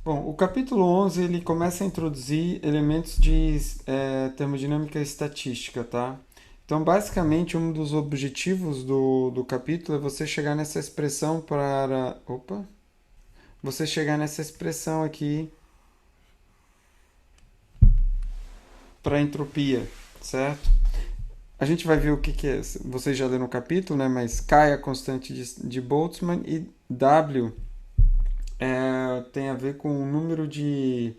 Bom, o capítulo 11 ele começa a introduzir elementos de termodinâmica estatística, tá? Então, basicamente, um dos objetivos do capítulo é você chegar nessa expressão para... Opa! Você chegar nessa expressão aqui para entropia, certo? A gente vai ver o que é. Vocês já leram o capítulo, né? Mas K é a constante de Boltzmann e W tem a ver com o número de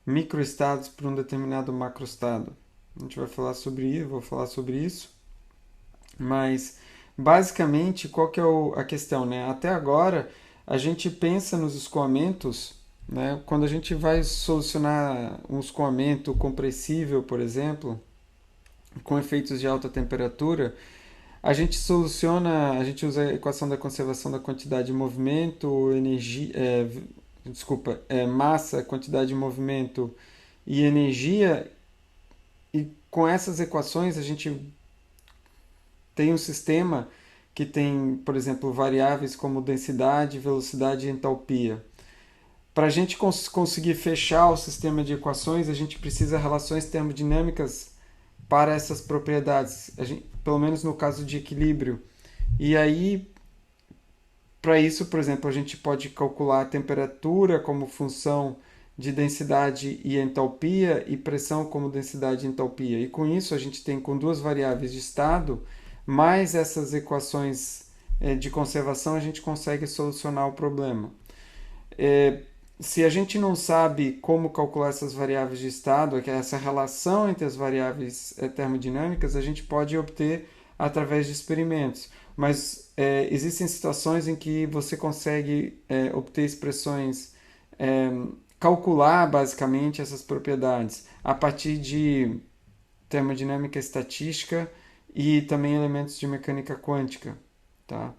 microestados para um determinado macroestado. A gente vai falar sobre isso, vou falar sobre isso, mas basicamente qual que é a questão, né? Até agora a gente pensa nos escoamentos, né? Quando a gente vai solucionar um escoamento compressível, por exemplo, com efeitos de alta temperatura, a gente soluciona, a gente usa a equação da conservação da quantidade de movimento, energia, massa, quantidade de movimento e energia, e com essas equações a gente tem um sistema que tem, por exemplo, variáveis como densidade, velocidade e entalpia. Para a gente conseguir fechar o sistema de equações, a gente precisa de relações termodinâmicas para essas propriedades, pelo menos no caso de equilíbrio. E aí, para isso, por exemplo, a gente pode calcular a temperatura como função de densidade e entalpia e pressão como densidade e entalpia. E com isso a gente tem com duas variáveis de estado, mais essas equações de conservação, a gente consegue solucionar o problema. É, Se a gente não sabe como calcular essas variáveis de estado, que é essa relação entre as variáveis termodinâmicas, a gente pode obter através de experimentos. Mas existem situações em que você consegue obter expressões, é, calcular basicamente essas propriedades a partir de termodinâmica estatística e também elementos de mecânica quântica, tá?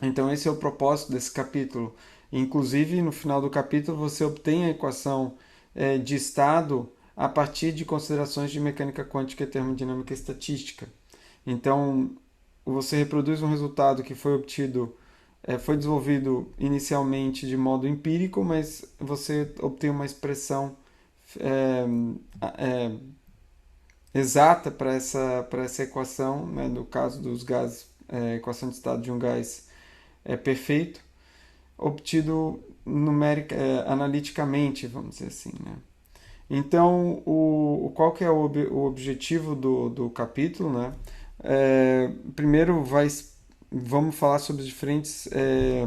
Então esse é o propósito desse capítulo. Inclusive, no final do capítulo, você obtém a equação de estado a partir de considerações de mecânica quântica e termodinâmica estatística. Então, você reproduz um resultado que foi obtido, foi desenvolvido inicialmente de modo empírico, mas você obtém uma expressão é, é, exata para essa equação, né? No caso dos gases, equação de estado de um gás é perfeito, obtido analiticamente, vamos dizer assim, né? Então, qual que é o objetivo do capítulo, né? Primeiro vamos falar sobre os diferentes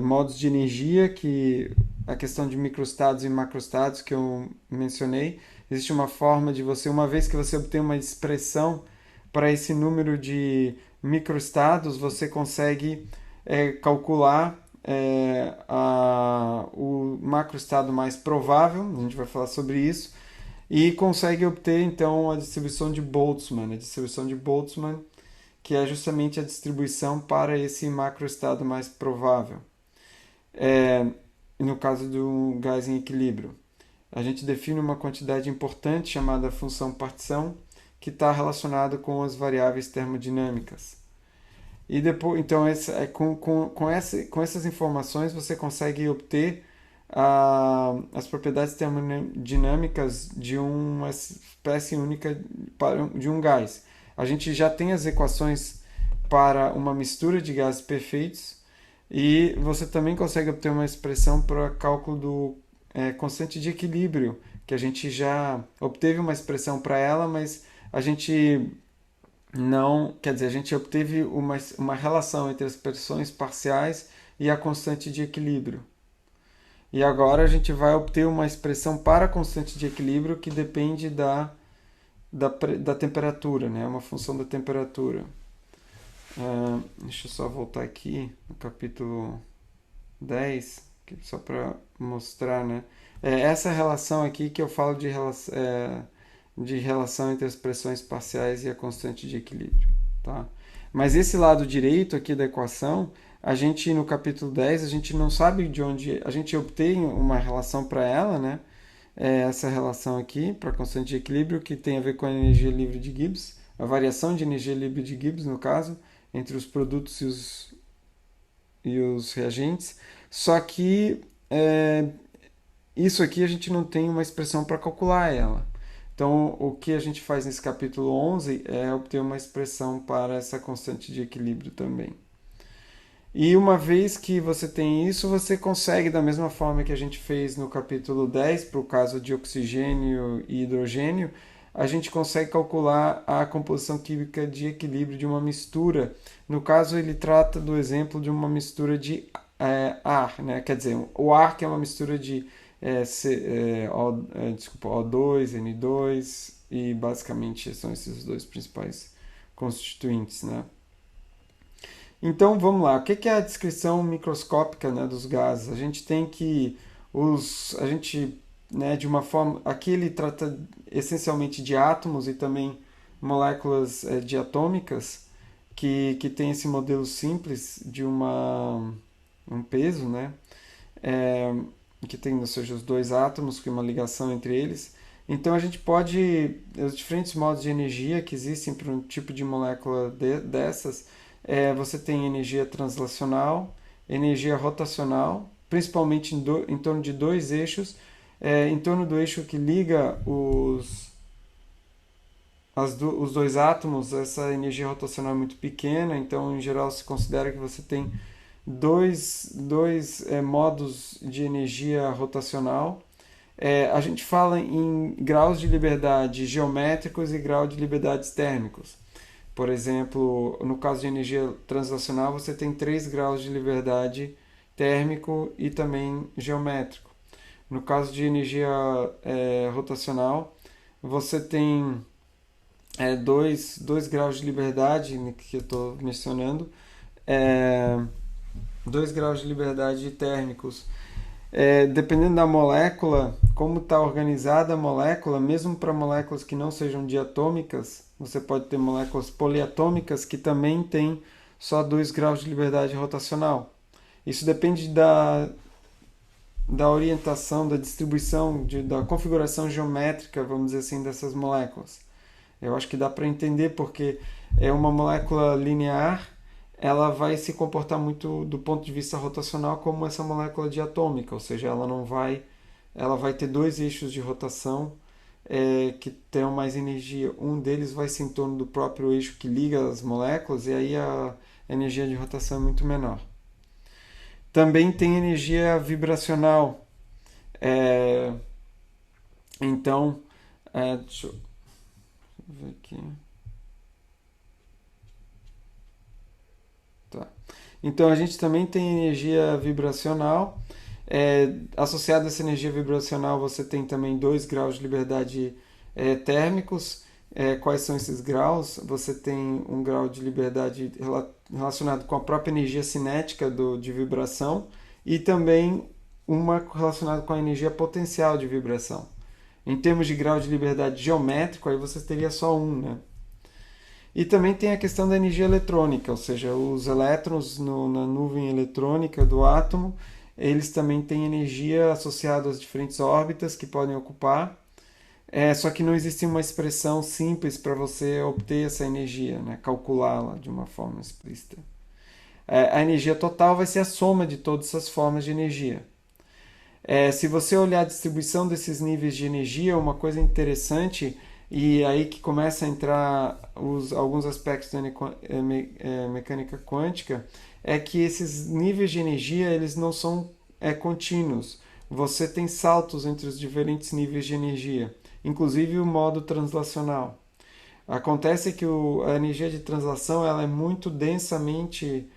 modos de energia, que a questão de microestados e macroestados que eu mencionei. Existe uma forma de você, uma vez que você obtém uma expressão para esse número de microestados, você consegue calcular o macroestado mais provável, a gente vai falar sobre isso, e consegue obter então a distribuição de Boltzmann. A distribuição de Boltzmann, que é justamente a distribuição para esse macroestado mais provável. É, no caso do gás em equilíbrio, a gente define uma quantidade importante chamada função partição, que está relacionada com as variáveis termodinâmicas. E depois, então, com essas informações você consegue obter as propriedades termodinâmicas de uma espécie única de um gás. A gente já tem as equações para uma mistura de gases perfeitos e você também consegue obter uma expressão para cálculo do constante de equilíbrio, que a gente já obteve uma expressão para ela, mas a gente não, quer dizer, a gente obteve uma relação entre as pressões parciais e a constante de equilíbrio. E agora a gente vai obter uma expressão para a constante de equilíbrio que depende da temperatura, né? Uma função da temperatura. Deixa eu só voltar aqui no capítulo 10, só para mostrar, né? Essa relação aqui que eu falo de relação entre as pressões parciais e a constante de equilíbrio, tá? Mas esse lado direito aqui da equação, a gente no capítulo 10 a gente não sabe de onde a gente obtém uma relação para ela, né? Essa relação aqui para a constante de equilíbrio que tem a ver com a energia livre de Gibbs, a variação de energia livre de Gibbs no caso, entre os produtos e os reagentes. Só que isso aqui a gente não tem uma expressão para calcular ela. Então, o que a gente faz nesse capítulo 11 é obter uma expressão para essa constante de equilíbrio também. E uma vez que você tem isso, você consegue, da mesma forma que a gente fez no capítulo 10, para o caso de oxigênio e hidrogênio, a gente consegue calcular a composição química de equilíbrio de uma mistura. No caso, ele trata do exemplo de uma mistura de ar, né? Quer dizer, o ar que é uma mistura de O2, N2 e basicamente são esses dois principais constituintes, né? Então vamos lá, o que é a descrição microscópica, né, dos gases? A gente tem que a gente, né, de uma forma, aqui ele trata essencialmente de átomos e também moléculas diatômicas que tem esse modelo simples de um peso, né, é, que tem, ou seja, os dois átomos com uma ligação entre eles. Então a gente pode, os diferentes modos de energia que existem para um tipo de molécula dessas, você tem energia translacional, energia rotacional, principalmente em torno de dois eixos, em torno do eixo que liga os dois átomos, essa energia rotacional é muito pequena, então em geral se considera que você tem dois modos de energia rotacional. A gente fala em graus de liberdade geométricos e graus de liberdade térmicos. Por exemplo, no caso de energia translacional, você tem 3 graus de liberdade térmico e também geométrico. No caso de energia rotacional, você tem 2 graus de liberdade, que eu estou mencionando, é, 2 graus de liberdade térmicos. Dependendo da molécula, como está organizada a molécula, mesmo para moléculas que não sejam diatômicas, você pode ter moléculas poliatômicas que também têm só 2 graus de liberdade rotacional. Isso depende da orientação, da distribuição, da configuração geométrica, vamos dizer assim, dessas moléculas. Eu acho que dá para entender porque é uma molécula linear, ela vai se comportar muito do ponto de vista rotacional como essa molécula diatômica, ou seja, ela vai ter dois eixos de rotação que terão mais energia. Um deles vai ser em torno do próprio eixo que liga as moléculas e aí a energia de rotação é muito menor. Também tem energia vibracional. É, então, deixa eu ver aqui. Tá. Então a gente também tem energia vibracional. Associado a essa energia vibracional, você tem também 2 graus de liberdade térmicos. Quais são esses graus? Você tem um grau de liberdade relacionado com a própria energia cinética de vibração e também uma relacionada com a energia potencial de vibração. Em termos de grau de liberdade geométrico, aí você teria só um, né? E também tem a questão da energia eletrônica, ou seja, os elétrons na nuvem eletrônica do átomo, eles também têm energia associada às diferentes órbitas que podem ocupar, só que não existe uma expressão simples para você obter essa energia, né? Calculá-la de uma forma explícita. A energia total vai ser a soma de todas essas formas de energia. Se você olhar a distribuição desses níveis de energia, uma coisa interessante, e aí que começa a entrar alguns aspectos da mecânica quântica, é que esses níveis de energia eles não são contínuos. Você tem saltos entre os diferentes níveis de energia, inclusive o modo translacional. Acontece que a energia de translação ela é muito densamente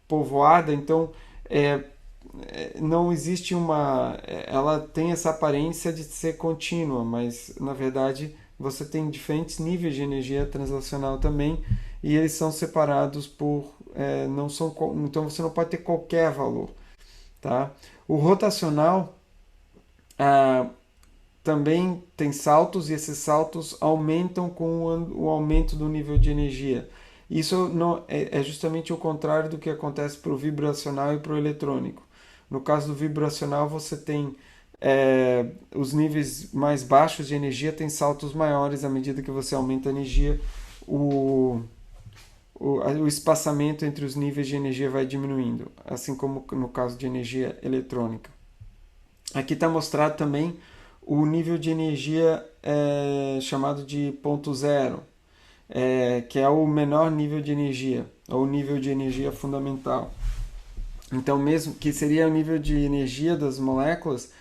povoada, então não existe ela tem essa aparência de ser contínua, mas na verdade você tem diferentes níveis de energia translacional também e eles são separados não são, então você não pode ter qualquer valor, tá? O rotacional também tem saltos e esses saltos aumentam com o aumento do nível de energia. Isso não, é justamente o contrário do que acontece para o vibracional e para o eletrônico. No caso do vibracional, você tem os níveis mais baixos de energia têm saltos maiores à medida que você aumenta a energia, o espaçamento entre os níveis de energia vai diminuindo, assim como no caso de energia eletrônica. Aqui está mostrado também o nível de energia chamado de ponto zero, que é o menor nível de energia, ou nível de energia fundamental. Então, mesmo que seria o nível de energia das moléculas,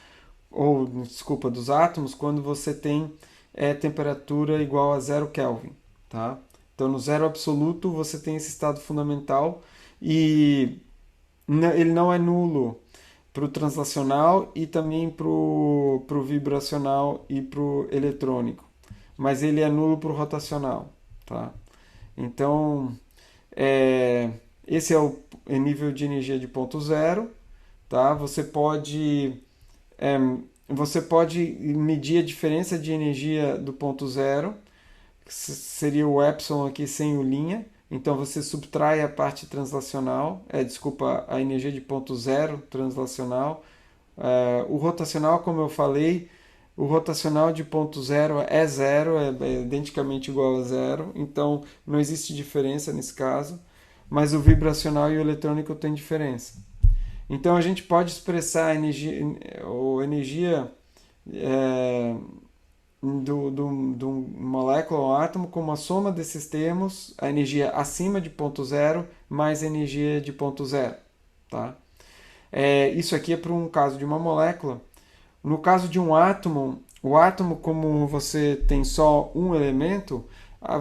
ou desculpa, dos átomos, quando você tem temperatura igual a 0 Kelvin, tá? Então, no zero absoluto, você tem esse estado fundamental e ele não é nulo para o translacional e também para o vibracional e para o eletrônico, mas ele é nulo para o rotacional, tá? Então, é, esse é o nível de energia de ponto zero, tá? É, você pode medir a diferença de energia do ponto zero, que seria o epsilon aqui sem o linha. Então você subtrai a parte translacional, desculpa, a energia de ponto zero translacional. O rotacional, como eu falei, o rotacional de ponto zero é zero, é identicamente igual a zero, então não existe diferença nesse caso, mas o vibracional e o eletrônico têm diferença. Então a gente pode expressar a energia, ou energia é, do molécula ou átomo como a soma desses termos, a energia acima de ponto zero mais a energia de ponto zero. Tá? Isso aqui é para um caso de uma molécula. No caso de um átomo, o átomo, como você tem só um elemento,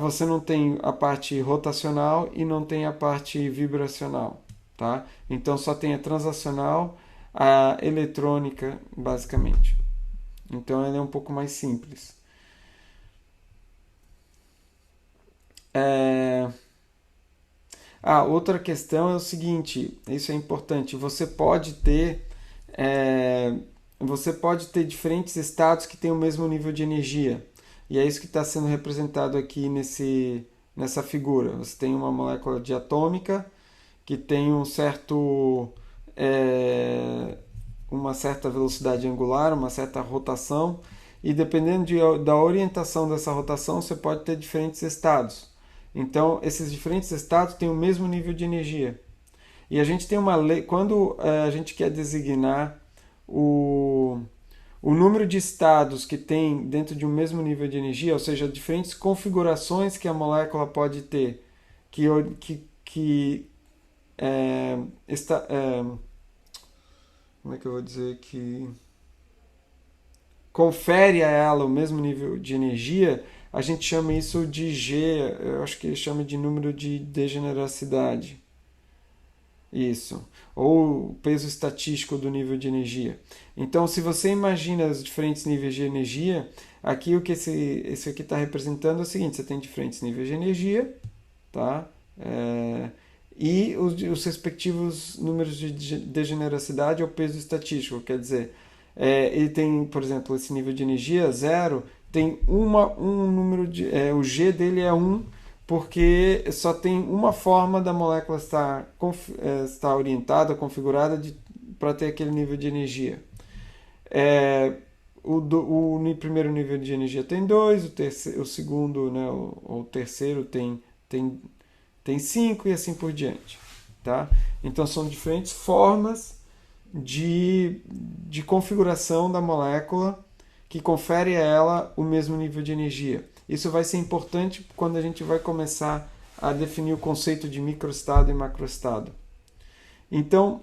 você não tem a parte rotacional e não tem a parte vibracional. Tá? Então só tem a transacional, a eletrônica, basicamente. Então ele é um pouco mais simples. É... Outra questão é o seguinte, isso é importante, é, você pode ter diferentes estados que têm o mesmo nível de energia. E é isso que está sendo representado aqui nessa figura. Você tem uma molécula diatômica que tem uma certa velocidade angular, uma certa rotação, e dependendo da orientação dessa rotação, você pode ter diferentes estados. Então, esses diferentes estados têm o mesmo nível de energia. E a gente tem uma lei, quando a gente quer designar o número de estados que tem dentro de um mesmo nível de energia, ou seja, diferentes configurações que a molécula pode ter, que como é que eu vou dizer, que confere a ela o mesmo nível de energia, a gente chama isso de G, eu acho que ele chama de número de degeneracidade. Isso. Ou peso estatístico do nível de energia. Então, se você imagina os diferentes níveis de energia, aqui o que esse aqui está representando é o seguinte: você tem diferentes níveis de energia, tá? E os respectivos números de degeneracidade ou peso estatístico. Quer dizer, ele tem, por exemplo, esse nível de energia zero, tem um número de. O G dele é 1, porque só tem uma forma da molécula estar orientada, configurada para ter aquele nível de energia. O primeiro nível de energia tem 2, o segundo, né, o terceiro tem 5 e assim por diante. Tá? Então são diferentes formas de configuração da molécula que confere a ela o mesmo nível de energia. Isso vai ser importante quando a gente vai começar a definir o conceito de microestado e macroestado. Então,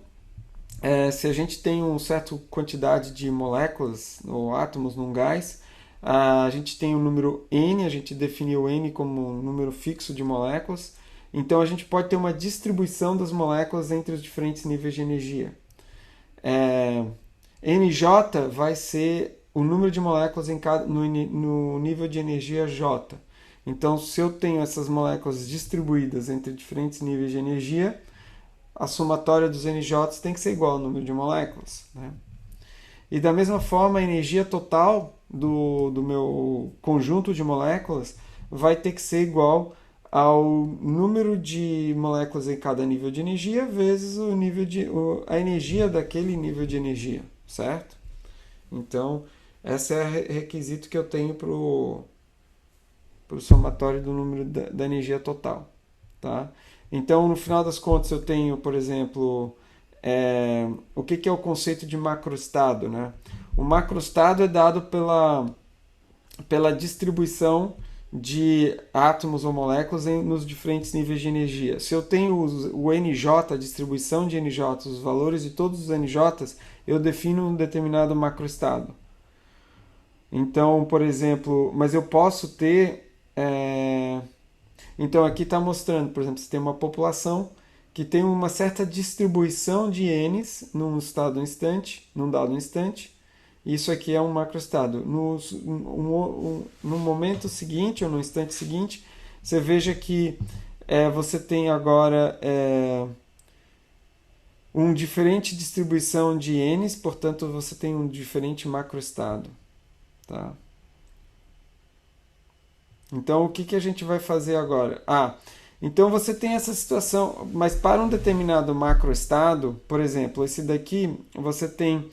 se a gente tem uma certa quantidade de moléculas ou átomos num gás, a gente tem o número N, a gente definiu N como um número fixo de moléculas, então a gente pode ter uma distribuição das moléculas entre os diferentes níveis de energia. NJ vai ser o número de moléculas no nível de energia J. Então, se eu tenho essas moléculas distribuídas entre diferentes níveis de energia, a somatória dos NJs tem que ser igual ao número de moléculas. Né? E da mesma forma, a energia total do meu conjunto de moléculas vai ter que ser igual ao número de moléculas em cada nível de energia vezes a energia daquele nível de energia, certo? Então, esse é o requisito que eu tenho para o somatório do número da energia total. Tá? Então, no final das contas, eu tenho, por exemplo, o que é o conceito de macroestado, né? O macroestado é dado pela distribuição de átomos ou moléculas nos diferentes níveis de energia. Se eu tenho o NJ, a distribuição de NJ, os valores de todos os NJs, eu defino um determinado macroestado. Então, por exemplo, mas eu posso ter... Então aqui está mostrando, por exemplo, você tem uma população que tem uma certa distribuição de Ns num dado instante. Isso aqui é um macroestado. No momento seguinte, ou no instante seguinte, você veja que você tem agora uma diferente distribuição de Ns, portanto você tem um diferente macroestado. Tá? Então o que a gente vai fazer agora? Então você tem essa situação, mas para um determinado macroestado, por exemplo, esse daqui, você tem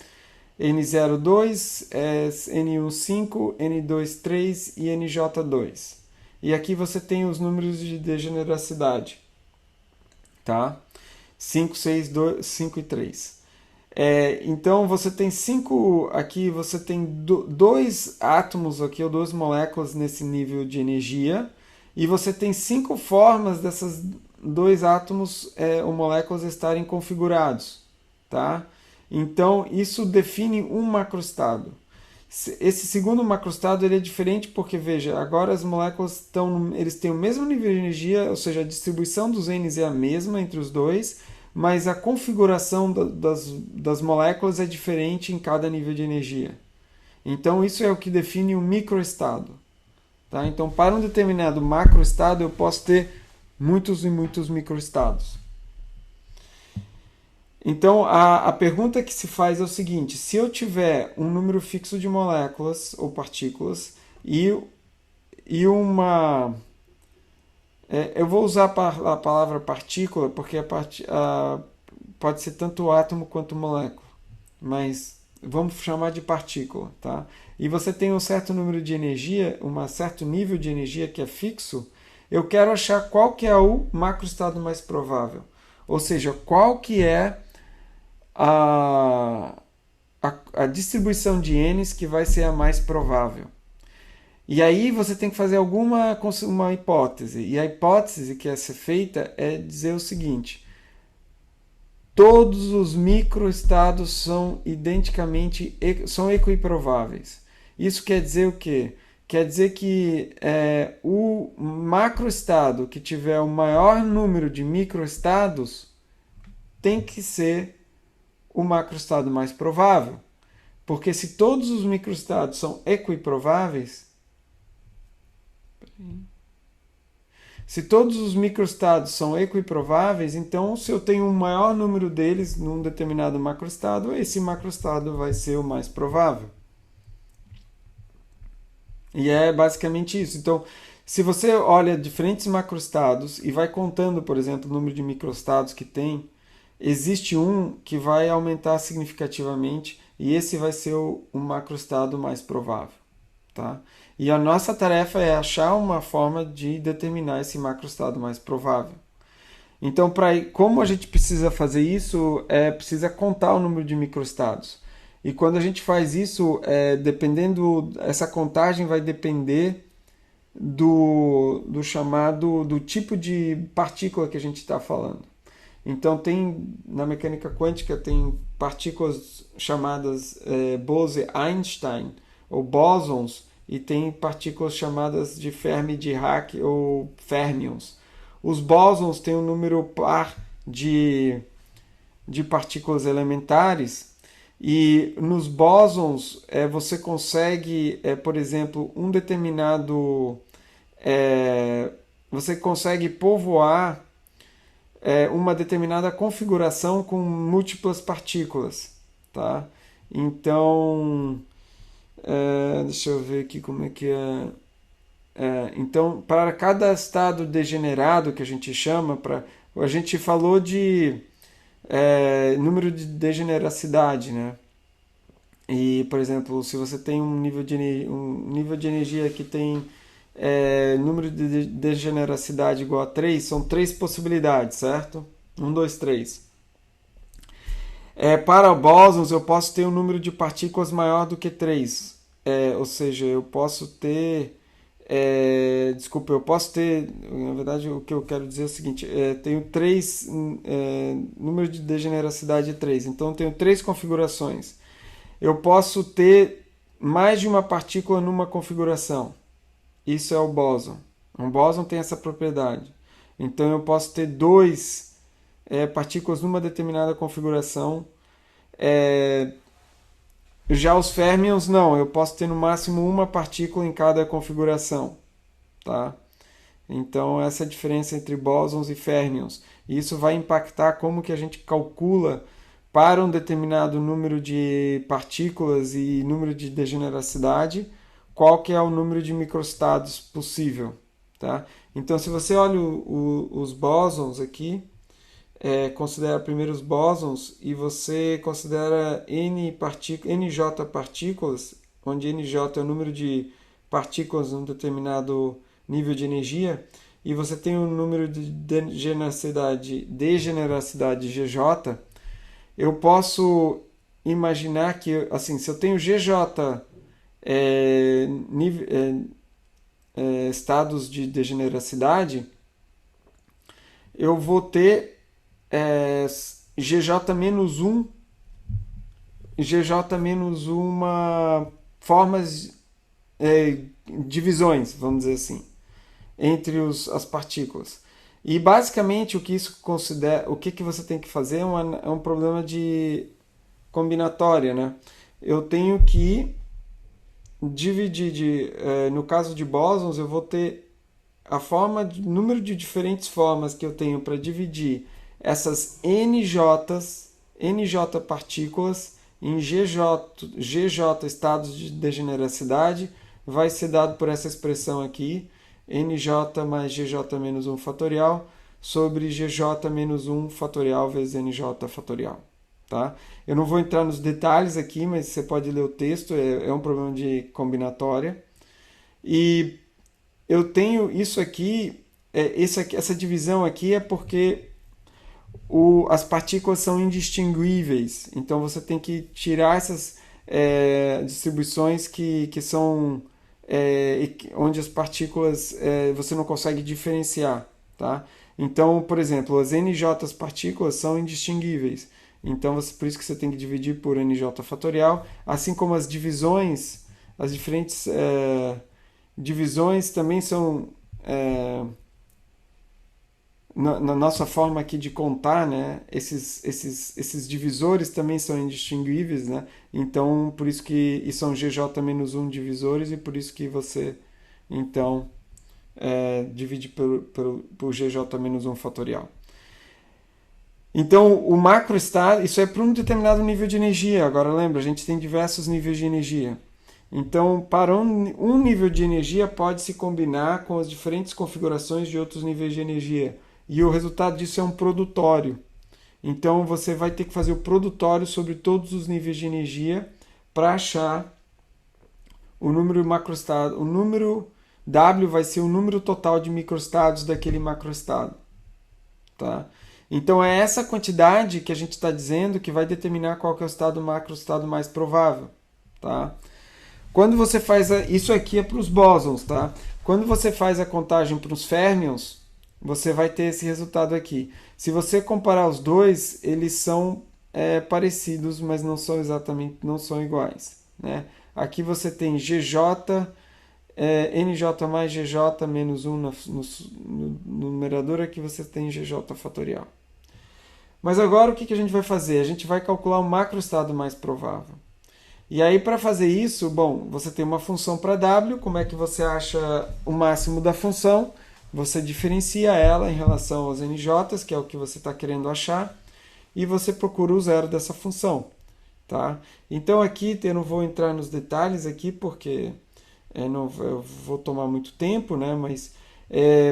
N02, N15, N23 e NJ2. E aqui você tem os números de degeneracidade, tá? 5, 6, 5 e 3. Então você tem aqui você tem dois átomos aqui, ou duas moléculas nesse nível de energia, e você tem 5 formas dessas dois átomos ou moléculas estarem configurados, tá? Então isso define um macroestado. Esse segundo macroestado ele é diferente porque, veja, agora as moléculas eles têm o mesmo nível de energia, ou seja, a distribuição dos N's é a mesma entre os dois, mas a configuração das moléculas é diferente em cada nível de energia. Então isso é o que define um microestado. Tá? Então, para um determinado macroestado, eu posso ter muitos e muitos microestados. Então, a pergunta que se faz é o seguinte: se eu tiver um número fixo de moléculas ou partículas e uma... eu vou usar a palavra partícula porque pode ser tanto átomo quanto molécula, mas vamos chamar de partícula, tá? E você tem um certo número de energia, um certo nível de energia que é fixo, eu quero achar qual que é o macroestado mais provável. Ou seja, qual que é a distribuição de N's que vai ser a mais provável. E aí você tem que fazer uma hipótese. E a hipótese que é ser feita é dizer o seguinte: todos os microestados são são equiprováveis. Isso quer dizer o quê? Quer dizer que o macroestado que tiver o maior número de microestados tem que ser o macroestado mais provável. Porque se todos os microestados são equiprováveis, então se eu tenho um maior número deles num determinado macroestado, esse macroestado vai ser o mais provável. E é basicamente isso. Então, se você olha diferentes macroestados e vai contando, por exemplo, o número de microestados que tem, existe um que vai aumentar significativamente e esse vai ser o macroestado mais provável. Tá? E a nossa tarefa é achar uma forma de determinar esse macroestado mais provável. Então, como a gente precisa fazer isso, precisa contar o número de microestados. E quando a gente faz isso, essa contagem vai depender do tipo de partícula que a gente está falando. Então, na mecânica quântica, tem partículas chamadas Bose-Einstein, ou bósons, e tem partículas chamadas de Fermi-Dirac ou fermions. Os bósons têm um número par de partículas elementares, e nos bósons você consegue, por exemplo, você consegue povoar uma determinada configuração com múltiplas partículas. Tá? Então, deixa eu ver aqui como é que é. Então, para cada estado degenerado que a gente chama, a gente falou de número de degeneracidade, né? E, por exemplo, se você tem um nível de energia que tem número de degeneracidade igual a 3, são 3 possibilidades, certo? 1, 2, 3. Para bósons, eu posso ter um número de partículas maior do que 3. Ou seja, eu posso ter. Desculpa, eu posso ter. Na verdade, o que eu quero dizer é o seguinte: tenho 3. Número de degeneracidade é 3. Então, eu tenho 3 configurações. Eu posso ter mais de uma partícula numa configuração. Isso é o bóson. Um bóson tem essa propriedade. Então, eu posso ter 2 partículas numa determinada configuração. Já os férmions, não. Eu posso ter no máximo uma partícula em cada configuração. Tá? Então, essa é a diferença entre bósons e férmions. E isso vai impactar como que a gente calcula para um determinado número de partículas e número de degeneracidade, qual que é o número de microestados possível. Tá? Então, se você olha os bósons aqui, considera primeiro os bósons e você considera NJ partículas, onde NJ é o número de partículas num determinado nível de energia, e você tem um número de degeneracidade GJ, eu posso imaginar que, assim, se eu tenho GJ estados de degeneracidade, eu vou ter GJ-1 GJ-1 formas, divisões, vamos dizer assim, entre as partículas. E basicamente o que isso considera, o que você tem que fazer é um problema de combinatória, né? Eu tenho que dividir, no caso de bósons, eu vou ter número de diferentes formas que eu tenho para dividir essas NJ partículas em GJ estados de degeneracidade, vai ser dado por essa expressão aqui, NJ mais GJ menos 1 fatorial sobre GJ menos 1 fatorial vezes NJ fatorial. Tá? Eu não vou entrar nos detalhes aqui, mas você pode ler o texto, é um problema de combinatória. E eu tenho isso aqui, essa divisão aqui é porque as partículas são indistinguíveis. Então você tem que tirar essas distribuições que são onde as partículas você não consegue diferenciar. Tá? Então, por exemplo, as NJ partículas são indistinguíveis. Então, por isso que você tem que dividir por NJ fatorial, assim como as divisões, as diferentes divisões também são na nossa forma aqui de contar, né? Esses divisores também são indistinguíveis, né? Então, por isso que são GJ-1 divisores e por isso que você, então, divide por GJ-1 fatorial. Então, o macroestado, isso é para um determinado nível de energia. Agora, lembra, a gente tem diversos níveis de energia. Então, para um nível de energia pode se combinar com as diferentes configurações de outros níveis de energia. E o resultado disso é um produtório. Então, você vai ter que fazer o produtório sobre todos os níveis de energia para achar o número macroestado. O número W vai ser o número total de microestados daquele macroestado. Tá? Então, é essa quantidade que a gente está dizendo que vai determinar qual que é o estado macroestado mais provável. Tá? Quando você faz isso aqui é para os bósons, tá? Quando você faz a contagem para os férmions, você vai ter esse resultado aqui. Se você comparar os dois, eles são parecidos, mas não são exatamente, não são iguais, né? Aqui você tem GJ, NJ mais GJ menos 1 no numerador, aqui você tem GJ fatorial. Mas agora o que a gente vai fazer? A gente vai calcular o macroestado mais provável. E aí, para fazer isso, bom, você tem uma função para W, como é que você acha o máximo da função? Você diferencia ela em relação aos NJs, que é o que você está querendo achar, e você procura o zero dessa função. Tá? Então aqui, eu não vou entrar nos detalhes aqui, porque eu vou tomar muito tempo, né? Mas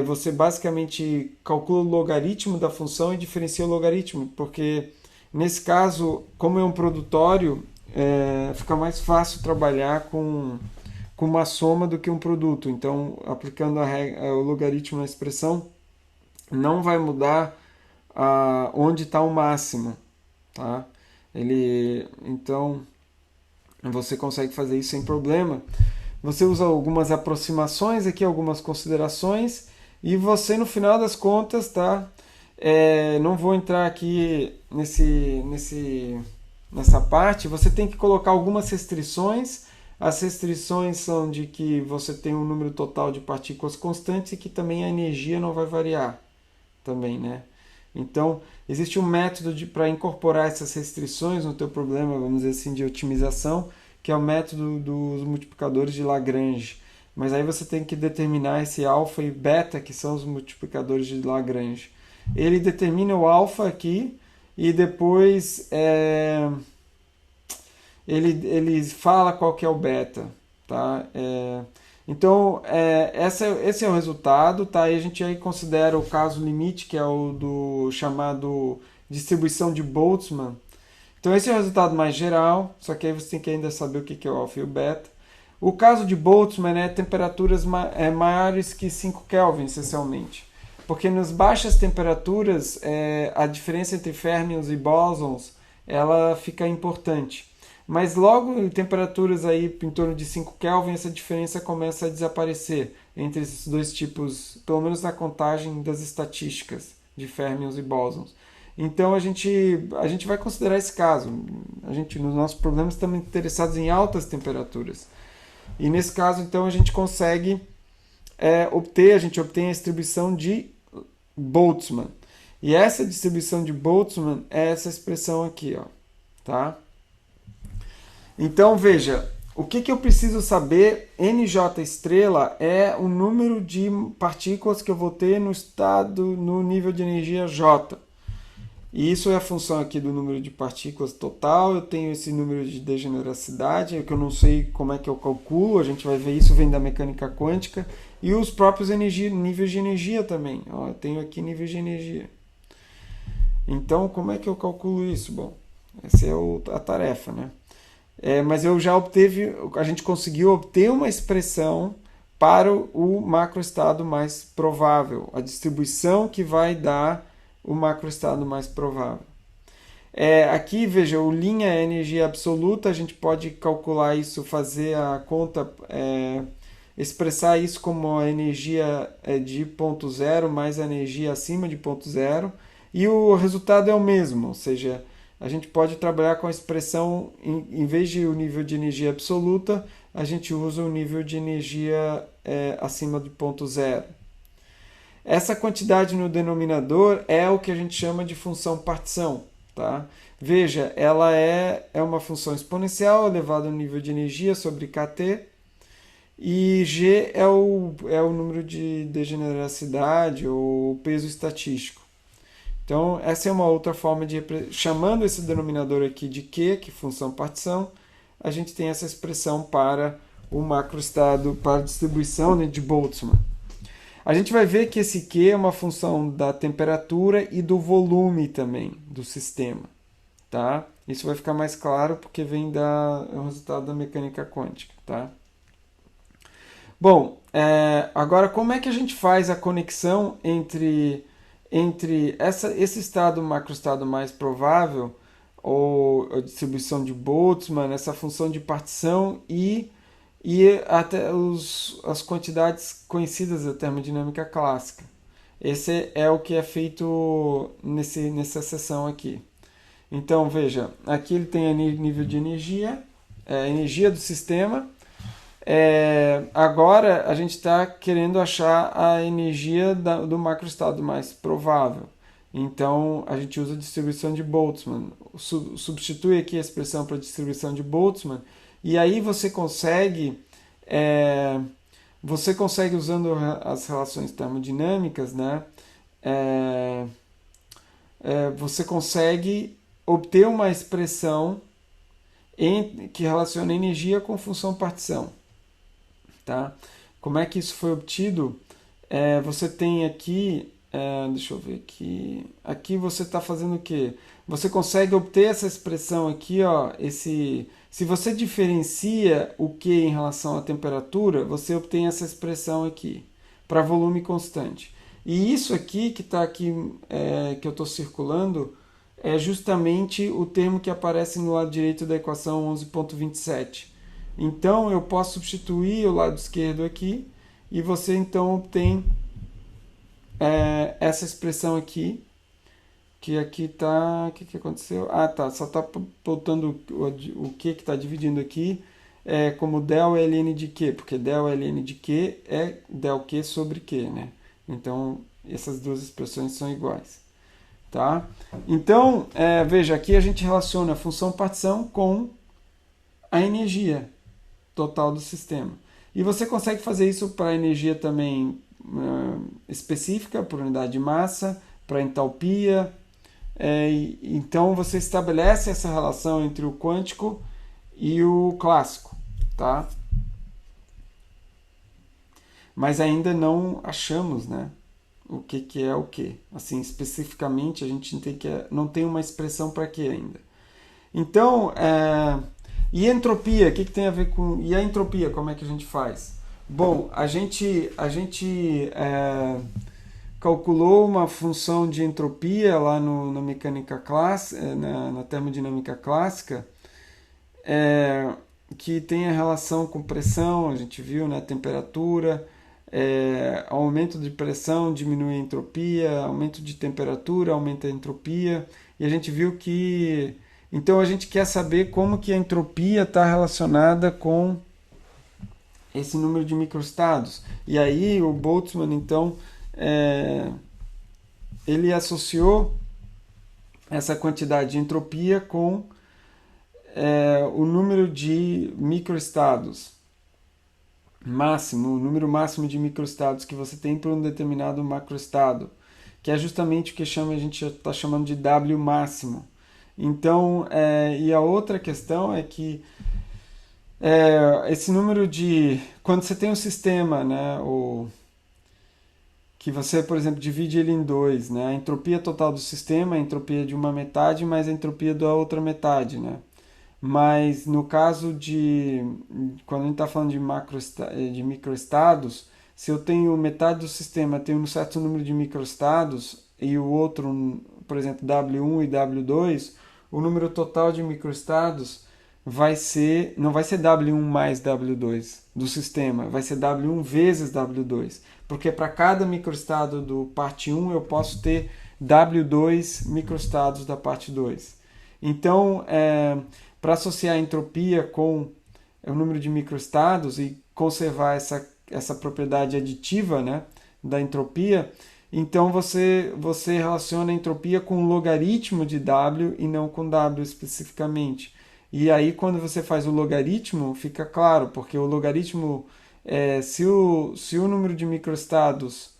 você basicamente calcula o logaritmo da função e diferencia o logaritmo, porque nesse caso, como é um produtório, fica mais fácil trabalhar com uma soma do que um produto. Então, aplicando o logaritmo na expressão, não vai mudar onde está o máximo. Tá? Então, você consegue fazer isso sem problema. Você usa algumas aproximações aqui, algumas considerações, e você, no final das contas, tá? Não vou entrar aqui nessa parte. Você tem que colocar algumas restrições. As restrições são de que você tem um número total de partículas constantes e que também a energia não vai variar também, né? Então, existe um método para incorporar essas restrições no teu problema, vamos dizer assim, de otimização, que é o método dos multiplicadores de Lagrange. Mas aí você tem que determinar esse alfa e beta, que são os multiplicadores de Lagrange. Ele determina o alfa aqui e depois ele fala qual que é o beta, tá? Então, esse é o resultado, tá? E a gente aí considera o caso limite, que é o do chamado distribuição de Boltzmann. Então, esse é o resultado mais geral, só que aí você tem que ainda saber o que é o alfa e o beta. O caso de Boltzmann é temperaturas maiores que 5 Kelvin, essencialmente. Porque nas baixas temperaturas, a diferença entre férmions e bósons ela fica importante. Mas logo em temperaturas aí em torno de 5 Kelvin, essa diferença começa a desaparecer entre esses dois tipos, pelo menos na contagem das estatísticas de férmions e bósons. Então a gente vai considerar esse caso. Nos nossos problemas, estamos interessados em altas temperaturas. E nesse caso, então, a gente consegue a gente obtém a distribuição de Boltzmann. E essa distribuição de Boltzmann é essa expressão aqui, ó, tá? Então, veja, o que eu preciso saber? NJ estrela é o número de partículas que eu vou ter no nível de energia J. E isso é a função aqui do número de partículas total. Eu tenho esse número de degeneracidade, que eu não sei como é que eu calculo. A gente vai ver isso, vem da mecânica quântica. E os próprios níveis de energia também. Ó, eu tenho aqui níveis de energia. Então, como é que eu calculo isso? Bom, essa é a tarefa, né? Mas a gente conseguiu obter uma expressão para o macroestado mais provável, a distribuição que vai dar o macroestado mais provável. Aqui, veja, o linha é energia absoluta, a gente pode calcular isso, fazer a conta, expressar isso como a energia de ponto zero mais a energia acima de ponto zero, e o resultado é o mesmo, ou seja, a gente pode trabalhar com a expressão, em vez de o nível de energia absoluta, a gente usa o nível de energia acima de ponto zero. Essa quantidade no denominador é o que a gente chama de função partição. Tá? Veja, ela é uma função exponencial elevada ao nível de energia sobre kT, e G é o número de degeneracidade ou peso estatístico. Então, essa é uma outra forma de... Chamando esse denominador aqui de Q, que é função partição, a gente tem essa expressão para o macroestado, para a distribuição de Boltzmann. A gente vai ver que esse Q é uma função da temperatura e do volume também do sistema. Tá? Isso vai ficar mais claro porque é um resultado da mecânica quântica. Tá? Bom, agora como é que a gente faz a conexão entre esse macroestado mais provável, ou a distribuição de Boltzmann, essa função de partição e até as quantidades conhecidas da termodinâmica clássica. Esse é o que é feito nessa seção aqui. Então, veja, aqui ele tem nível de energia, a energia do sistema. Agora a gente está querendo achar a energia do macroestado mais provável. Então a gente usa a distribuição de Boltzmann. Substitui aqui a expressão para distribuição de Boltzmann. E aí você consegue usando as relações termodinâmicas, né? Você consegue obter uma expressão que relaciona energia com função partição. Tá? Como é que isso foi obtido? Você tem aqui, deixa eu ver aqui. Aqui você está fazendo o quê? Você consegue obter essa expressão aqui, ó, se você diferencia o Q em relação à temperatura, você obtém essa expressão aqui, para volume constante. E isso aqui, que está aqui, que eu estou circulando, é justamente o termo que aparece no lado direito da equação 11.27. Então eu posso substituir o lado esquerdo aqui e você então obtém essa expressão aqui, que aqui está... O que aconteceu? Ah, tá, só está botando o que está dividindo aqui como del ln de q, porque del ln de q é del q sobre q, né? Então essas duas expressões são iguais. Tá? Então, veja, aqui a gente relaciona a função partição com a energia total do sistema. E você consegue fazer isso para a energia também específica, por unidade de massa, para entalpia. Então você estabelece essa relação entre o quântico e o clássico. Tá? Mas ainda não achamos, né, o que é o que. Assim, especificamente, a gente não tem uma expressão para que ainda. Então, e entropia, o que tem a ver com... E a entropia, como é que a gente faz? Bom, a gente calculou uma função de entropia lá na mecânica clássica, na termodinâmica clássica, que tem a relação com pressão, a gente viu, né, temperatura, aumento de pressão diminui a entropia, aumento de temperatura aumenta a entropia, e a gente viu que... Então a gente quer saber como que a entropia está relacionada com esse número de microestados. E aí o Boltzmann, então, ele associou essa quantidade de entropia com o número de microestados máximo, o número máximo de microestados que você tem para um determinado macroestado, que é justamente o que a gente está chamando de W máximo. Então, e a outra questão é que esse número de... Quando você tem um sistema, né, que você, por exemplo, divide ele em dois, né, a entropia total do sistema é a entropia de uma metade mais a entropia da outra metade, né? Mas no caso quando a gente está falando de microestados, se eu tenho metade do sistema tem um certo número de microestados e o outro, por exemplo, W1 e W2, o número total de microestados não vai ser W1 mais W2 do sistema, vai ser W1 vezes W2, porque para cada microestado do parte 1 eu posso ter W2 microestados da parte 2. Então, para associar a entropia com o número de microestados e conservar essa propriedade aditiva, né, da entropia, então você relaciona a entropia com o logaritmo de W e não com W especificamente. E aí quando você faz o logaritmo, fica claro, porque o logaritmo, se o número de microestados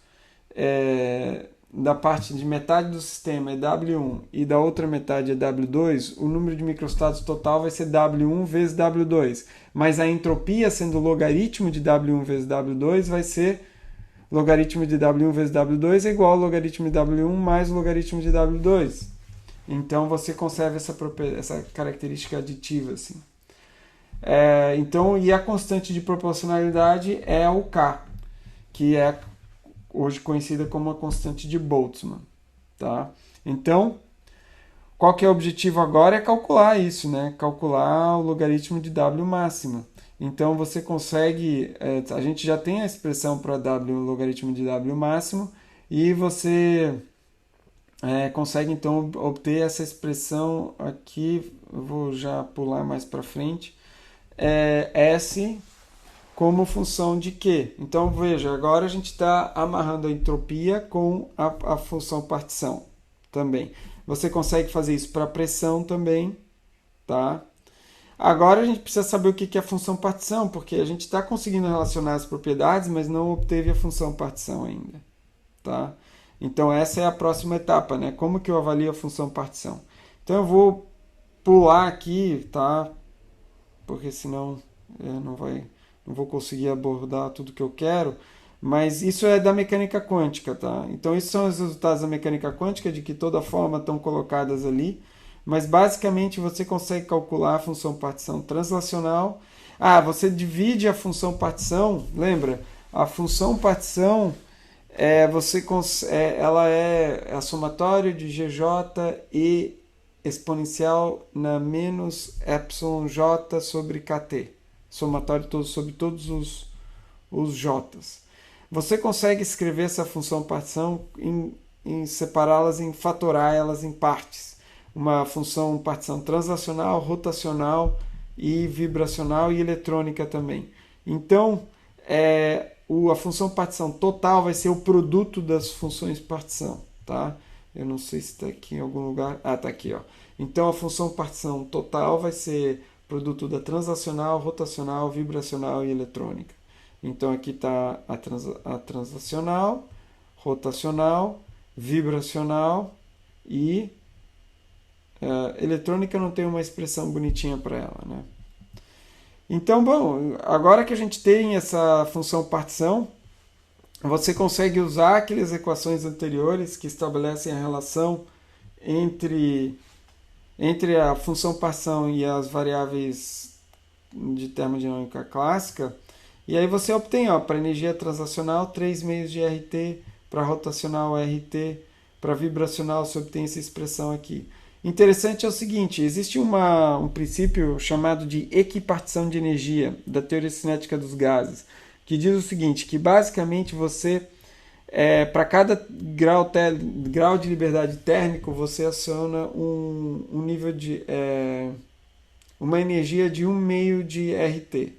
da parte de metade do sistema é W1 e da outra metade é W2, o número de microestados total vai ser W1 vezes W2. Mas a entropia, sendo o logaritmo de W1 vezes W2, vai ser logaritmo de W1 vezes W2 é igual ao logaritmo de W1 mais o logaritmo de W2. Então você conserva essa característica aditiva. Assim. Então, e a constante de proporcionalidade é o K, que é hoje conhecida como a constante de Boltzmann. Tá? Então, qual que é o objetivo agora? É calcular isso, né? Calcular o logaritmo de W máxima. Então você consegue, a gente já tem a expressão para W, o logaritmo de W máximo, e você consegue então obter essa expressão aqui, eu vou já pular mais para frente, S como função de Q. Então veja, agora a gente está amarrando a entropia com a função partição também. Você consegue fazer isso para pressão também, tá? Agora a gente precisa saber o que é a função partição, porque a gente está conseguindo relacionar as propriedades, mas não obteve a função partição ainda. Tá? Então essa é a próxima etapa, né? Como que eu avalio a função partição? Então eu vou pular aqui, tá? Porque senão não vou conseguir abordar tudo que eu quero. Mas isso é da mecânica quântica, tá? Então esses são os resultados da mecânica quântica, de que toda forma estão colocadas ali. Mas basicamente você consegue calcular a função partição translacional. Você divide a função partição, lembra? A função partição ela é a somatório de GJ e exponencial na menos epsilon j sobre kt, somatório todo sobre todos os j's. Você consegue escrever essa função partição em separá-las, em fatorar elas em partes. Uma função partição translacional, rotacional e vibracional e eletrônica também. Então, a função partição total vai ser o produto das funções partição, tá? Eu não sei se está aqui em algum lugar. Ah, está aqui, ó. Então, a função partição total vai ser produto da translacional, rotacional, vibracional e eletrônica. Então, aqui está a translacional, rotacional, vibracional e eletrônica. Não tem uma expressão bonitinha para ela, né? Então, bom, agora que a gente tem essa função partição, você consegue usar aquelas equações anteriores que estabelecem a relação entre a função partição e as variáveis de termodinâmica clássica. E aí você obtém, para energia translacional, 3 meios de RT, para rotacional RT, para vibracional você obtém essa expressão aqui. Interessante é o seguinte, existe um princípio chamado de equipartição de energia da teoria cinética dos gases, que diz o seguinte, que basicamente você, para cada grau de liberdade térmico, você aciona um nível de uma energia de 1 meio de RT.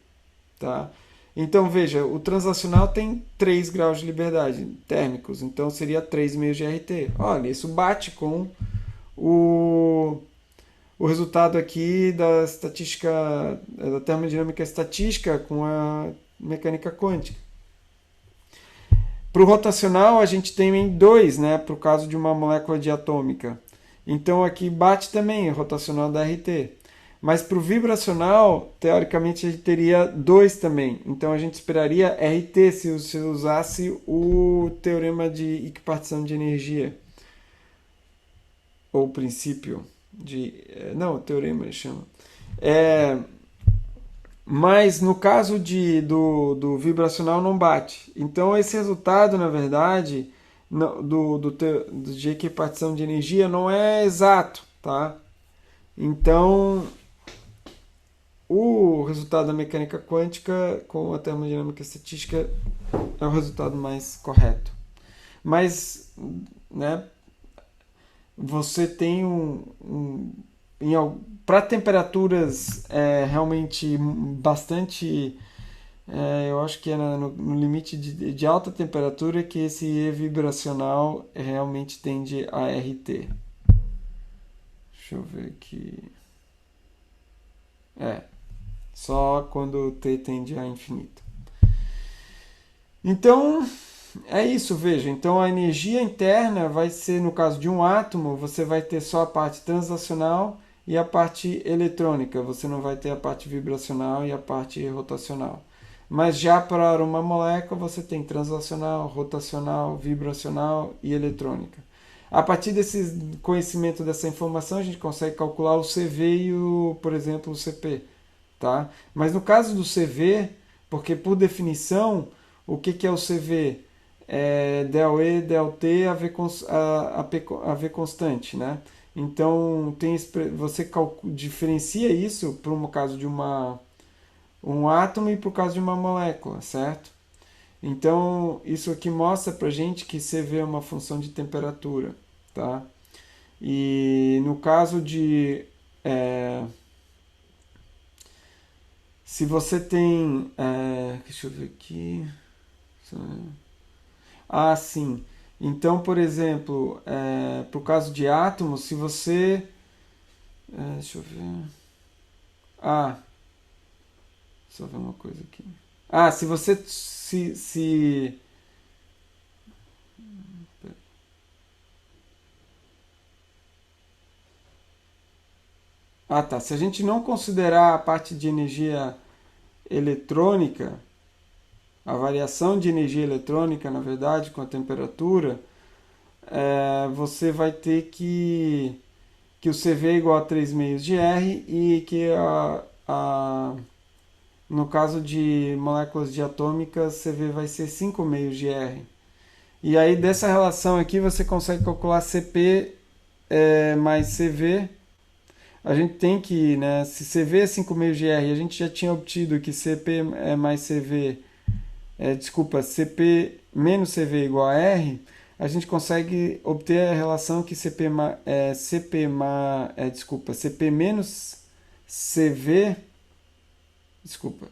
Tá? Então veja, o translacional tem 3 graus de liberdade térmicos, então seria 3 meios de RT. Olha, isso bate com o resultado aqui da estatística, da termodinâmica estatística com a mecânica quântica. Para o rotacional a gente tem 2, né, para o caso de uma molécula diatômica. Então aqui bate também o rotacional da RT. Mas para o vibracional, teoricamente, a gente teria 2 também. Então a gente esperaria RT se usasse o teorema de equipartição de energia. Ou princípio de... Não, teorema ele chama. Mas no caso do vibracional não bate. Então esse resultado, na verdade, de equipartição de energia não é exato. Tá? Então, o resultado da mecânica quântica com a termodinâmica estatística é o resultado mais correto. Mas, né, você tem para temperaturas realmente bastante, eu acho que é no limite de alta temperatura que esse E vibracional realmente tende a RT. Deixa eu ver aqui. Só quando T tende a infinito. Então, é isso, veja. Então, a energia interna vai ser, no caso de um átomo, você vai ter só a parte translacional e a parte eletrônica. Você não vai ter a parte vibracional e a parte rotacional. Mas já para uma molécula, você tem translacional, rotacional, vibracional e eletrônica. A partir desse conhecimento dessa informação, a gente consegue calcular o CV e, por exemplo, o CP. Tá? Mas no caso do CV, porque por definição, o que é o CV? Del E, del T, a V constante. Né? Então, você diferencia isso para um caso de um átomo e para o caso de uma molécula, certo? Então, isso aqui mostra para a gente que CV é uma função de temperatura. Tá? E no caso de... se você tem... deixa eu ver aqui... sim. Então, por exemplo, para o caso de átomos, se você... deixa eu ver... só ver uma coisa aqui. Se você... Se a gente não considerar a parte de energia eletrônica, a variação de energia eletrônica, na verdade, com a temperatura, você vai ter que o CV é igual a 3 meios de R e que no caso de moléculas diatômicas, CV vai ser 5 meios de R. E aí, dessa relação aqui, você consegue calcular CP mais CV a gente tem que, né, se CV é 5,5 GR e a gente já tinha obtido que CP é mais CV, desculpa, CP menos CV igual a R, a gente consegue obter a relação que CP menos CV, desculpa,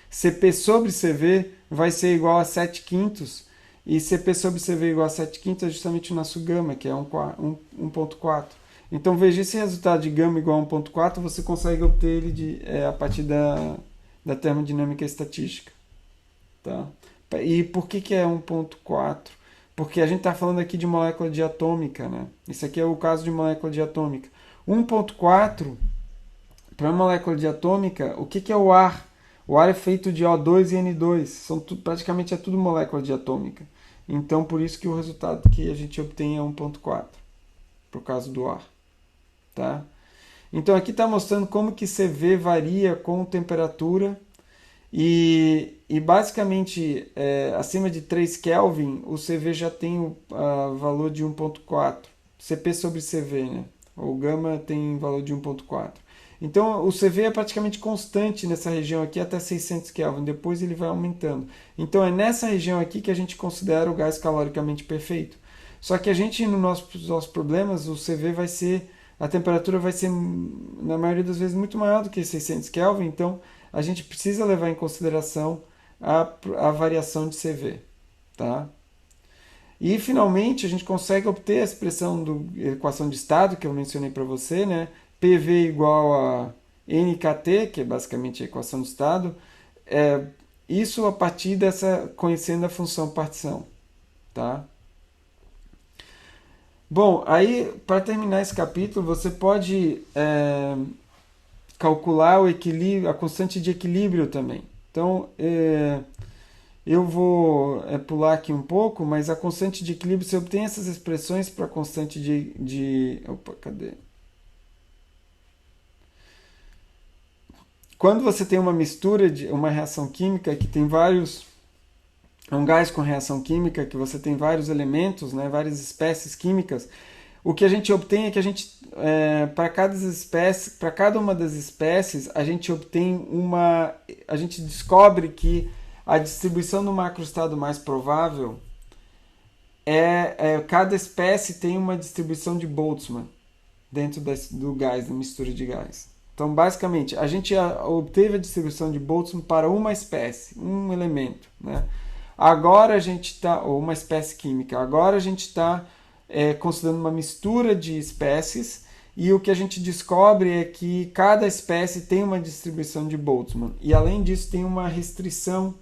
CP sobre CV vai ser igual a 7 quintos, e CP sobre CV igual a 7 quintos é justamente o nosso gama, que é 1,4. Então veja, esse resultado de gama igual a 1,4, você consegue obter ele a partir da termodinâmica estatística. Tá? E por que é 1,4? Porque a gente está falando aqui de molécula diatômica, né? Isso aqui é o caso de molécula diatômica. 1,4 para molécula diatômica, o que é o ar? O ar é feito de O2 e N2, praticamente é tudo molécula diatômica. Então, por isso que o resultado que a gente obtém é 1,4, por causa do ar. Tá? Então, aqui está mostrando como que CV varia com temperatura e basicamente, acima de 3 Kelvin, o CV já tem o valor de 1,4. CP sobre CV, né? O gama tem valor de 1,4. Então, o CV é praticamente constante nessa região aqui até 600 Kelvin, depois ele vai aumentando. Então, é nessa região aqui que a gente considera o gás caloricamente perfeito. Só que a gente, nos nossos problemas, o CV vai ser, a temperatura vai ser, na maioria das vezes, muito maior do que 600 Kelvin, então a gente precisa levar em consideração a variação de CV. Tá? E, finalmente, a gente consegue obter a expressão da equação de estado, que eu mencionei para você, né? PV igual a NKT, que é basicamente a equação de estado, isso a partir conhecendo a função partição. Tá? Bom, aí, para terminar esse capítulo, você pode calcular o equilíbrio, a constante de equilíbrio também. Então, eu vou pular aqui um pouco, mas a constante de equilíbrio, você obtém essas expressões para a constante Opa, cadê? Quando você tem uma mistura de uma reação química que tem vários... um gás com reação química, que você tem vários elementos, né, várias espécies químicas, o que a gente obtém é que a gente, para cada uma das espécies, a gente obtém a gente descobre que a distribuição do macroestado mais provável cada espécie tem uma distribuição de Boltzmann dentro do gás, da mistura de gás. Então, basicamente, a gente obteve a distribuição de Boltzmann para uma espécie, um elemento, né? Agora a gente está, ou uma espécie química, agora a gente está considerando uma mistura de espécies e o que a gente descobre é que cada espécie tem uma distribuição de Boltzmann e, além disso, tem uma restrição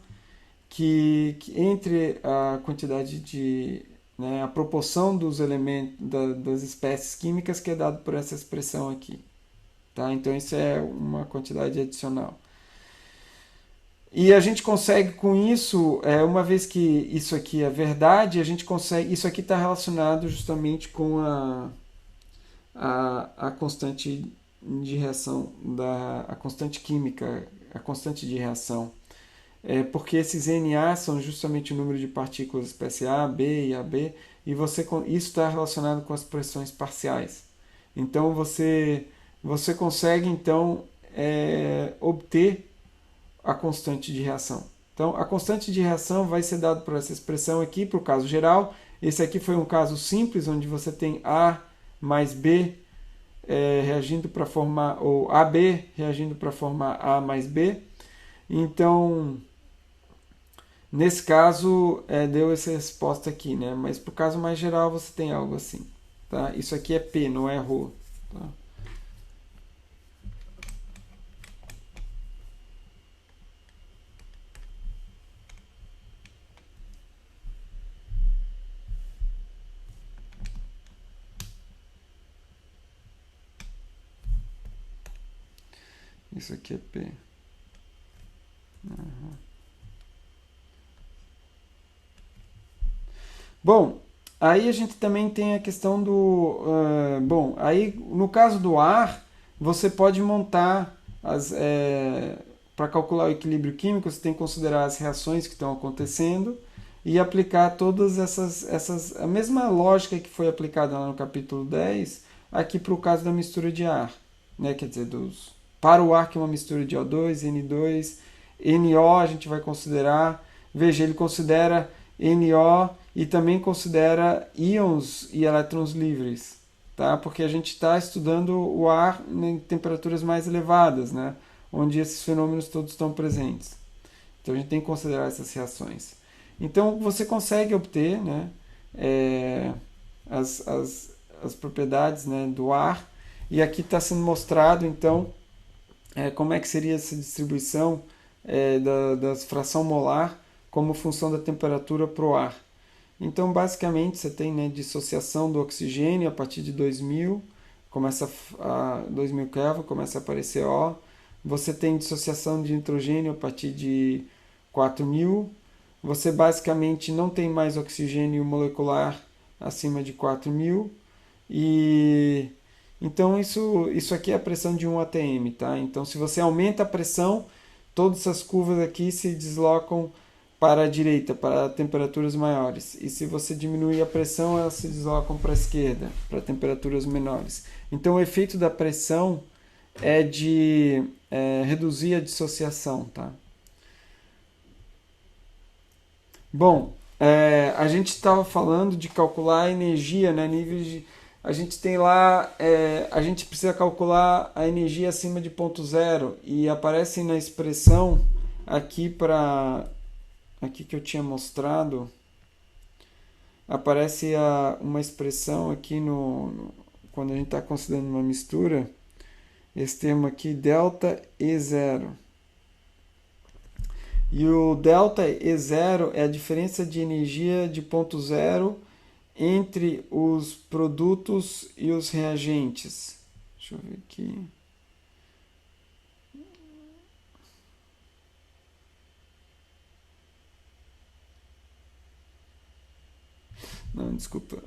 que entre a quantidade de... né, a proporção dos elementos das espécies químicas que é dado por essa expressão aqui. Tá? Então, isso é uma quantidade adicional. E a gente consegue com isso, uma vez que isso aqui é verdade, a gente consegue. Isso aqui está relacionado justamente com a constante de reação, a constante química, a constante de reação. Porque esses Na são justamente o número de partículas espécie A, B e AB, e isso está relacionado com as pressões parciais. Então você consegue então obter a constante de reação. Então, a constante de reação vai ser dada por essa expressão aqui, para o caso geral. Esse aqui foi um caso simples, onde você tem A mais B reagindo para formar, ou AB reagindo para formar A mais B. Então, nesse caso, deu essa resposta aqui, né? Mas para o caso mais geral, você tem algo assim. Tá? Isso aqui é P, não é ρ. Tá? Isso aqui é P. Uhum. Bom, aí a gente também tem a questão do... bom, aí no caso do ar, você pode montar para calcular o equilíbrio químico, você tem que considerar as reações que estão acontecendo e aplicar todas a mesma lógica que foi aplicada lá no capítulo 10, aqui para o caso da mistura de ar. né? Quer dizer, para o ar que é uma mistura de O2, N2, NO a gente vai considerar. Veja, ele considera NO e também considera íons e elétrons livres, tá? Porque a gente está estudando o ar em temperaturas mais elevadas, né? Onde esses fenômenos todos estão presentes. Então a gente tem que considerar essas reações. Então você consegue obter, né, as propriedades, né, do ar, e aqui está sendo mostrado então como é que seria essa distribuição da fração molar como função da temperatura para o ar. Então basicamente você tem, né, dissociação do oxigênio a partir de 2000, começa a 2000 Kelvin, começa a aparecer O. Você tem dissociação de nitrogênio a partir de 4000. Você basicamente não tem mais oxigênio molecular acima de 4000. E então isso aqui é a pressão de 1 atm, tá? Então se você aumenta a pressão, todas essas curvas aqui se deslocam para a direita, para temperaturas maiores. E se você diminuir a pressão, elas se deslocam para a esquerda, para temperaturas menores. Então o efeito da pressão é de reduzir a dissociação, tá? Bom, a gente estava falando de calcular a energia, né? Níveis de, a gente tem lá, a gente precisa calcular a energia acima de ponto zero e aparece na expressão aqui que eu tinha mostrado, aparece uma expressão aqui quando a gente está considerando uma mistura, esse termo aqui, delta E0. E o delta E0 é a diferença de energia de ponto zero entre os produtos e os reagentes. Deixa eu ver aqui. Não, desculpa.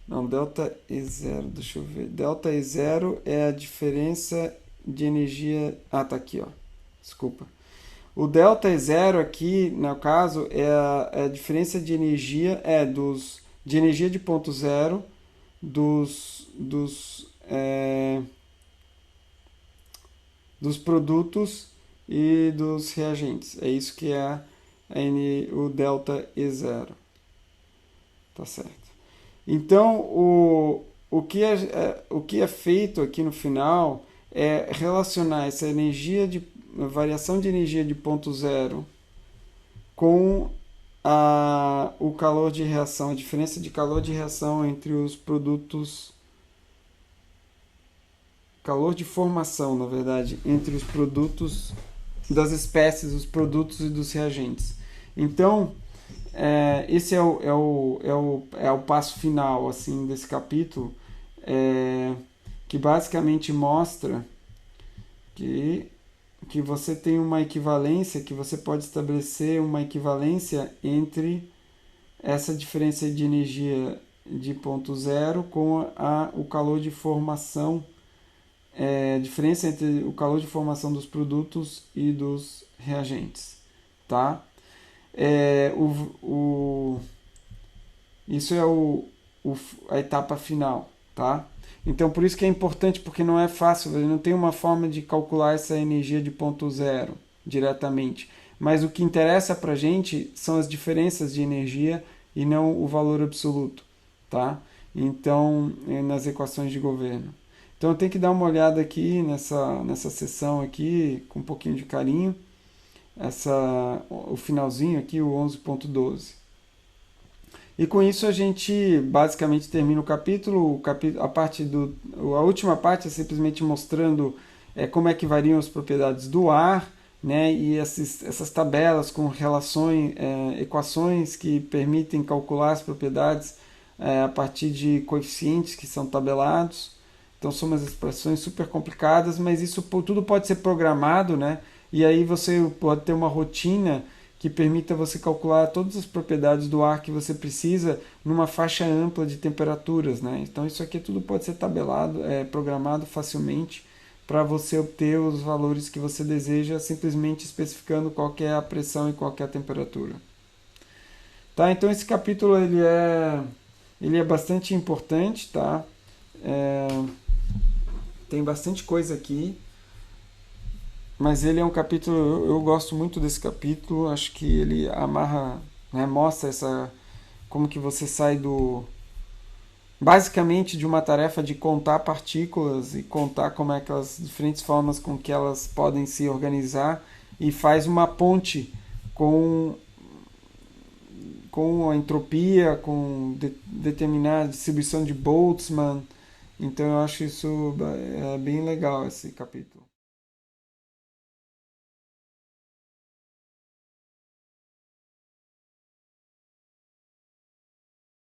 Não, delta E0, deixa eu ver. Delta E0 é a diferença de energia. Ah, tá aqui, ó. Desculpa. O delta E0 aqui, no caso, é a diferença de energia, de energia de ponto zero dos produtos e dos reagentes. É isso que é o delta E0. Tá certo. Então, o que é feito aqui no final é relacionar essa energia de variação de energia de ponto zero com o calor de reação, a diferença de calor de reação entre os produtos, calor de formação, na verdade, entre os produtos das espécies, os produtos e dos reagentes. Então, esse é o passo final assim desse capítulo, que basicamente mostra que você tem uma equivalência, que você pode estabelecer uma equivalência entre essa diferença de energia de ponto zero com o calor de formação, diferença entre o calor de formação dos produtos e dos reagentes, tá? Isso é a etapa final, tá? Então, por isso que é importante, porque não é fácil, não tem uma forma de calcular essa energia de ponto zero diretamente. Mas o que interessa para a gente são as diferenças de energia e não o valor absoluto, tá? Então, nas equações de governo. Então, eu tenho que dar uma olhada aqui nessa seção aqui, com um pouquinho de carinho, o finalzinho aqui, o 11.12. E com isso a gente basicamente termina o capítulo. A última parte é simplesmente mostrando como é que variam as propriedades do ar, né? E essas tabelas com relações, equações que permitem calcular as propriedades a partir de coeficientes que são tabelados. Então são umas expressões super complicadas, mas isso tudo pode ser programado, né? E aí você pode ter uma rotina que permita você calcular todas as propriedades do ar que você precisa numa faixa ampla de temperaturas, né? Então isso aqui tudo pode ser tabelado, programado facilmente para você obter os valores que você deseja, simplesmente especificando qual que é a pressão e qual que é a temperatura. Tá, então esse capítulo ele é bastante importante, tá? É, tem bastante coisa aqui, mas ele é um capítulo, eu gosto muito desse capítulo, acho que ele amarra, né, mostra essa como que você sai do basicamente de uma tarefa de contar partículas e contar como é que as diferentes formas com que elas podem se organizar e faz uma ponte com a entropia, com determinada distribuição de Boltzmann. Então eu acho isso bem legal esse capítulo.